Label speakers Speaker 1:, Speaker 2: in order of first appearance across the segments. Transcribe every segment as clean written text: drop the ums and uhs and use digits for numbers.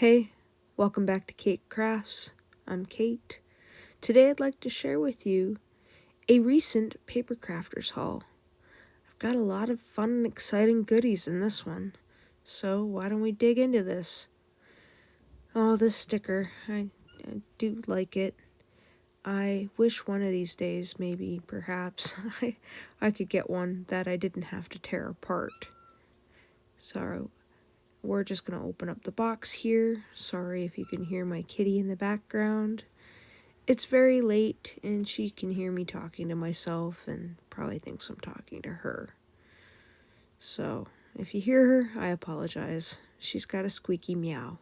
Speaker 1: Hey, welcome back to Kate Crafts. I'm Kate. Today I'd like to share with you a recent paper crafters haul. I've got a lot of fun and exciting goodies in this one, so why don't we dig into this? Oh, this sticker, I do like it. I wish one of these days, maybe, perhaps, I could get one that I didn't have to tear apart. So we're just going to open up the box here. Sorry if you can hear my kitty in the background. It's very late and she can hear me talking to myself and probably thinks I'm talking to her. So if you hear her, I apologize. She's got a squeaky meow.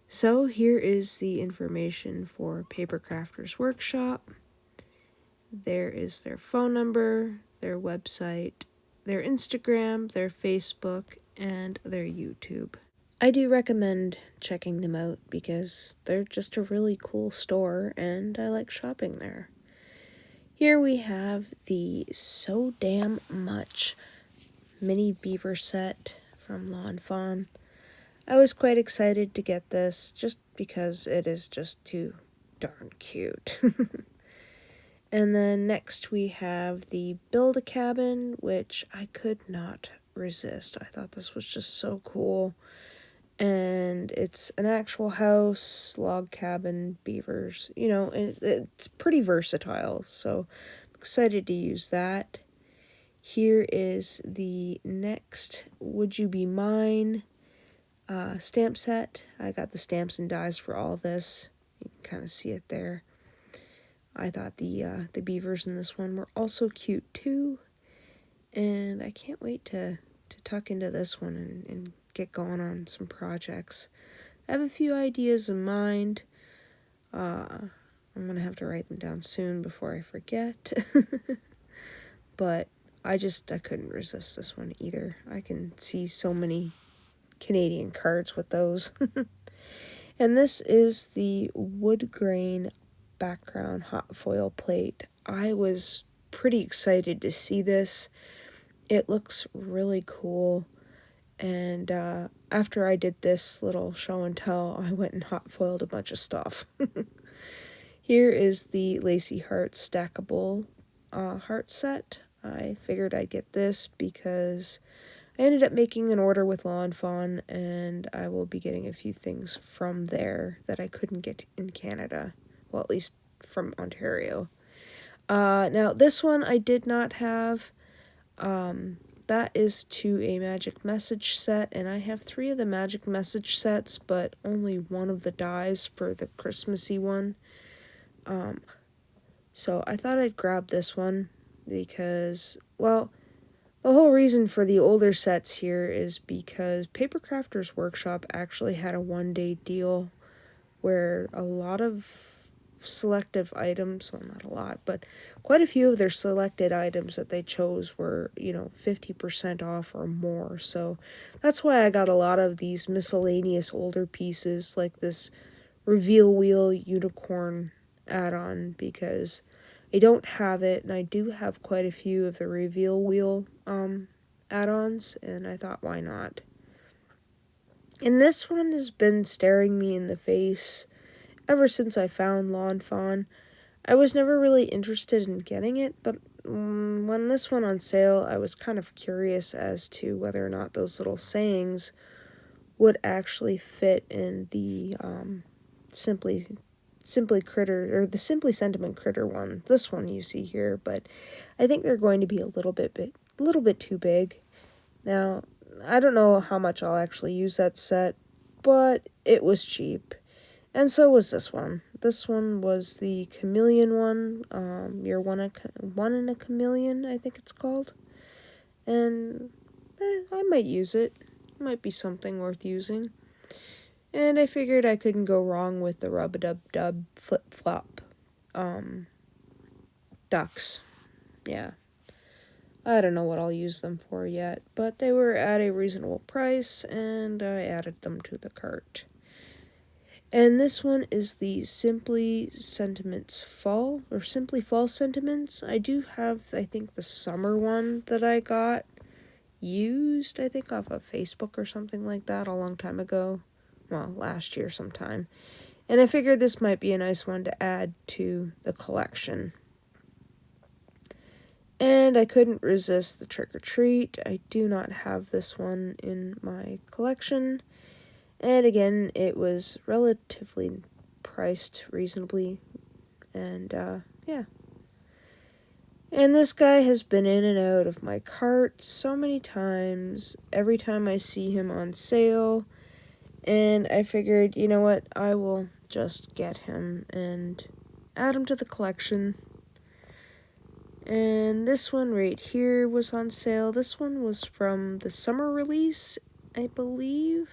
Speaker 1: So here is the information for Paper Crafters Workshop. There is their phone number, their website, their Instagram, their Facebook, and their YouTube. I do recommend checking them out because they're just a really cool store and I like shopping there. Here we have the So Damn Much mini beaver set from Lawn Fawn. I was quite excited to get this just because it is just too darn cute. And then next we have the Build-A-Cabin, which I could not resist. I thought this was just so cool. And it's an actual house, log cabin, beavers. You know, it's pretty versatile, so I'm excited to use that. Here is the next Would You Be Mine stamp set. I got the stamps and dies for all this. You can kind of see it there. I thought the beavers in this one were also cute too, and I can't wait to tuck into this one and get going on some projects. I have a few ideas in mind. I'm gonna have to write them down soon before I forget. But I couldn't resist this one either. I can see so many Canadian cards with those. And this is the Woodgrain background hot foil plate. I was pretty excited to see this. It looks really cool. And after I did this little show and tell, I went and hot foiled a bunch of stuff. Here is the Lacy Heart Stackable heart set. I figured I'd get this because I ended up making an order with Lawn Fawn, and I will be getting a few things from there that I couldn't get in Canada. Well, at least from Ontario. Now, this one I did not have. That is to a magic message set, and I have 3 of the magic message sets, but only one of the dies for the Christmassy one. So I thought I'd grab this one because, well, the whole reason for the older sets here is because Paper Crafters Workshop actually had a 1-day deal where a lot of selective items, well, not a lot, but quite a few of their selected items that they chose were, 50% off or more. So that's why I got a lot of these miscellaneous older pieces, like this reveal wheel unicorn add-on, because I don't have it, and I do have quite a few of the reveal wheel add-ons, and I thought, why not? And this one has been staring me in the face ever since I found Lawn Fawn. I was never really interested in getting it, but when this went on sale, I was kind of curious as to whether or not those little sayings would actually fit in the Simply Critter, or the Simply Sentiment Critter one. This one you see here, but I think they're going to be a little bit too big. Now, I don't know how much I'll actually use that set, but it was cheap. And so was this one. This one was the Chameleon one. Your one in a Chameleon, I think it's called. And I might use it. It might be something worth using. And I figured I couldn't go wrong with the Rub-a-Dub-Dub Flip-Flop ducks. Yeah. I don't know what I'll use them for yet, but they were at a reasonable price, and I added them to the cart. And this one is the Simply Sentiments Fall, or Simply Fall Sentiments. I do have, I think, the summer one that I got used, I think, off of Facebook or something like that a long time ago. Well, last year sometime. And I figured this might be a nice one to add to the collection. And I couldn't resist the Trick or Treat. I do not have this one in my collection. And again, it was relatively priced reasonably. And yeah. And this guy has been in and out of my cart so many times. Every time I see him on sale. And I figured, you know what, I will just get him and add him to the collection. And this one right here was on sale. This one was from the summer release, I believe,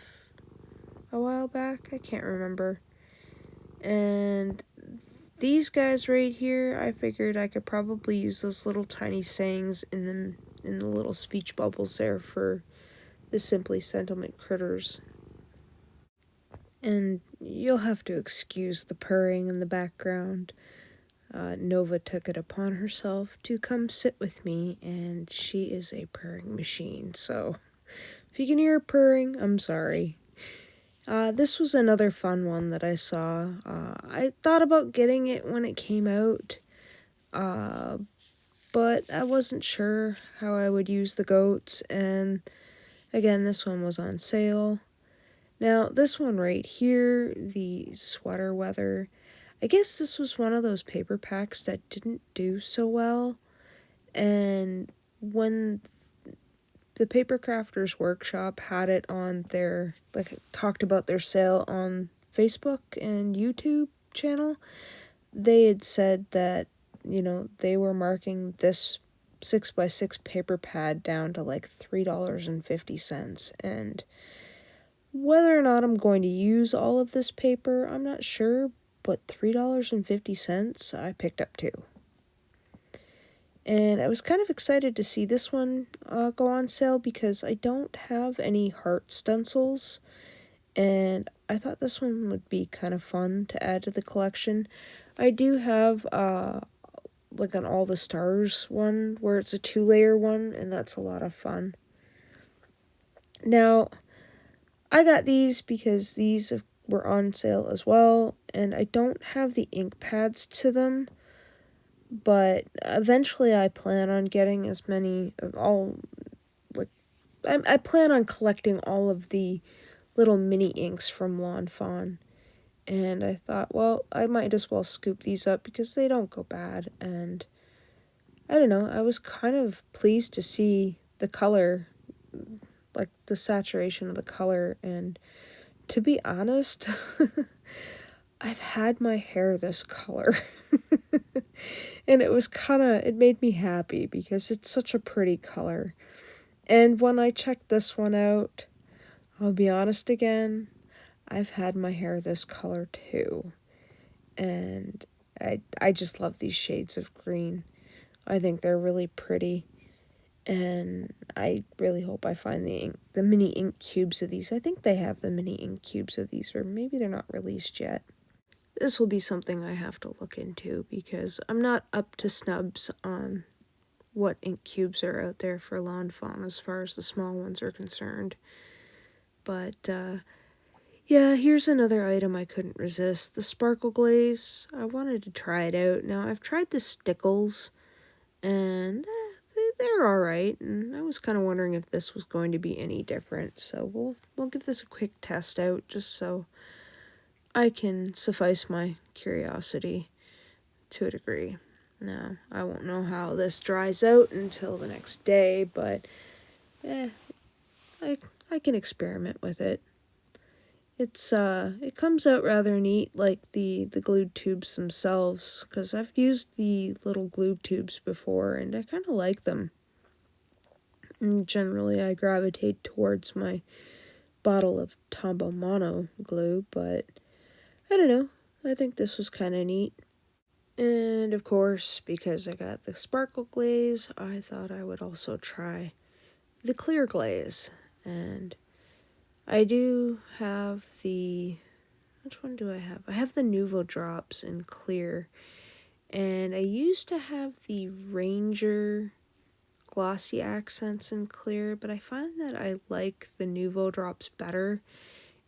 Speaker 1: a while back. I can't remember. And these guys right here, I figured I could probably use those little tiny sayings in the little speech bubbles there for the Simply Sentiment critters. And you'll have to excuse the purring in the background. Nova took it upon herself to come sit with me, and she is a purring machine, so if you can hear her purring, I'm sorry. This was another fun one that I saw. I thought about getting it when it came out, but I wasn't sure how I would use the goats, and again, this one was on sale. Now, this one right here, the Sweater Weather, I guess this was one of those paper packs that didn't do so well, and when the Paper Crafters Workshop had it on their, talked about their sale on Facebook and YouTube channel, they had said that, they were marking this 6x6 paper pad down to $3.50, and whether or not I'm going to use all of this paper, I'm not sure, but $3.50 I picked up too. And I was kind of excited to see this one go on sale because I don't have any heart stencils, and I thought this one would be kind of fun to add to the collection. I do have an All the Stars one where it's a 2-layer one, and that's a lot of fun. Now, I got these because these were on sale as well, and I don't have the ink pads to them, but eventually I plan on getting as many of all, I plan on collecting all of the little mini inks from Lawn Fawn, and I thought, well, I might as well scoop these up because they don't go bad, and I don't know, I was kind of pleased to see the color, the saturation of the color, and to be honest, I've had my hair this color, and it made me happy because it's such a pretty color. And when I checked this one out, I'll be honest again, I've had my hair this color too, and I just love these shades of green. I think they're really pretty, and I really hope I find the mini ink cubes of these. I think they have the mini ink cubes of these, or maybe they're not released yet. This will be something I have to look into because I'm not up to snubs on what ink cubes are out there for Lawn Fawn as far as the small ones are concerned. But, yeah, here's another item I couldn't resist. The Sparkle Glaze. I wanted to try it out. Now, I've tried the Stickles, and they're alright, and I was kind of wondering if this was going to be any different. So we'll give this a quick test out just so I can suffice my curiosity to a degree. Now, I won't know how this dries out until the next day, but I can experiment with it. It comes out rather neat, like the glued tubes themselves, because I've used the little glued tubes before, and I kind of like them. And generally, I gravitate towards my bottle of Tombow Mono glue, but I don't know, I think this was kind of neat. And of course, because I got the Sparkle Glaze, I thought I would also try the Clear Glaze, and I do have which one do I have? I have the Nouveau Drops in clear, and I used to have the Ranger glossy accents in clear, but I find that I like the Nouveau drops better,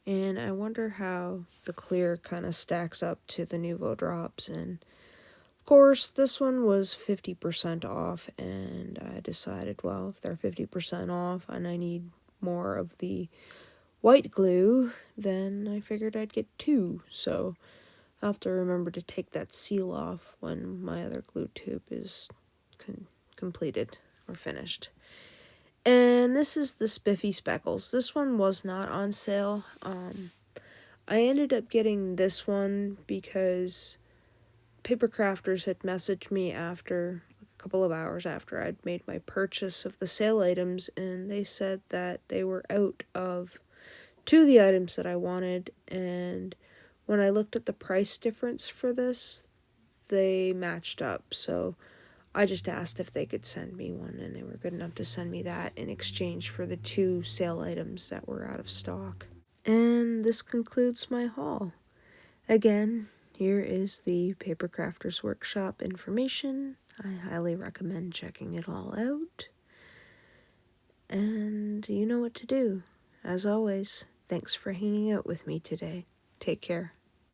Speaker 1: and I wonder how the clear kind of stacks up to the Nouveau drops. And of course, this one was 50% off, and I decided, well, if they're 50% off and I need more of the white glue, then I figured I'd get two. So I'll have to remember to take that seal off when my other glue tube is completed or finished. And this is the Spiffy Speckles. This one was not on sale. I ended up getting this one because Paper Crafters had messaged me after a couple of hours after I'd made my purchase of the sale items, and they said that they were out of two of the items that I wanted, and when I looked at the price difference for this, they matched up. So I just asked if they could send me one, and they were good enough to send me that in exchange for the two sale items that were out of stock. And this concludes my haul. Again, here is the Paper Crafters Workshop information. I highly recommend checking it all out. And you know what to do. As always, thanks for hanging out with me today. Take care.